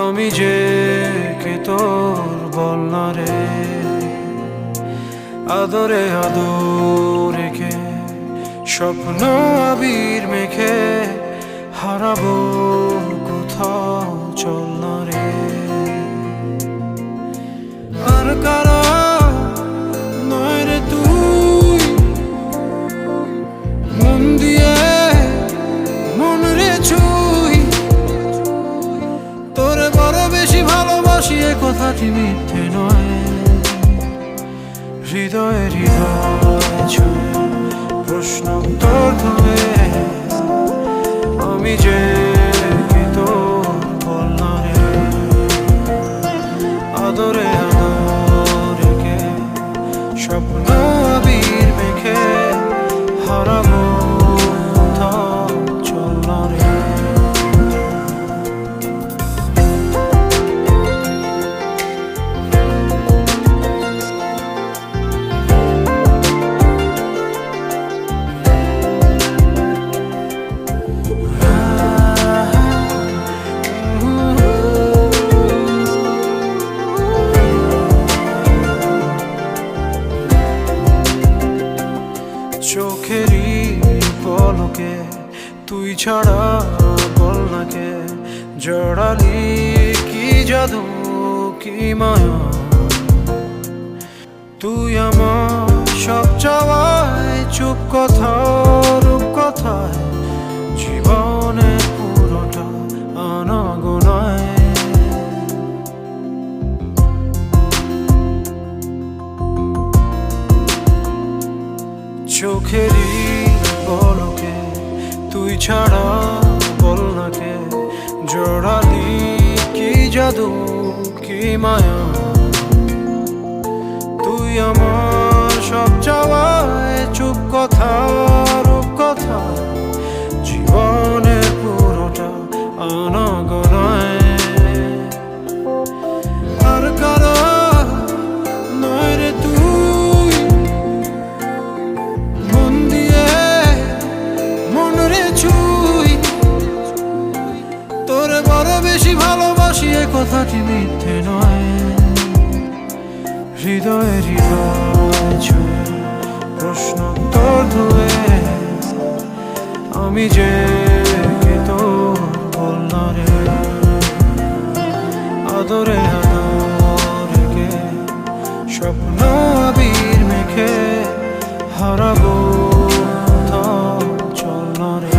আমি যে কে তোর বল না রে, আদরে আদর রেখে স্বপ্ন আবির মেখে হারাবো কোথাও, চল না রে। আর কারা নয় রে তুই, মন দিয়ে মন রে ছুই, তোরে বড় বেশি ভালোবাসি এ কথাটি মিথ্যে নয়। হৃদয়ে হৃদয় ছুঁয়ে প্রশ্ন তোর ধরে, আমি যে কে তোর বল না রে, আদরে আদর রেখে স্বপ্ন আবির মেখে হারাবো কোথাও, চল না রে। চোখেরই পলকে তুই ছাড়া বল না কে জড়ালি, কি জাদু কি মায়া, তুই আমার সব চাওয়ায় চুপ কথা রূপ কথায়, জীবনে পুরোটা আনাগোনায়। চোখেরই পলকে তুই ছাড়া বল না কে জড়ালি, কি জাদু কি মায়া, তুই আমার সব চাওয়ায় চুপ কথা রূপ কথা, জীবনের পুরোটা আনাগোনায়। আর কারা নয় রে তুই, মন দিয়ে মন রে ছুই, তোরে বড় বেশি ভালোবাসি এ কথাটি মিথ্যে নয়। হৃদয়ে হৃদয় ছুঁয়ে প্রশ্ন তোর ধুয়ে, আমি যে কে তোর বল না রে, আদরে আদর রেখে স্বপ্ন আবির মেখে হারাবো কোথাও, চল না রে।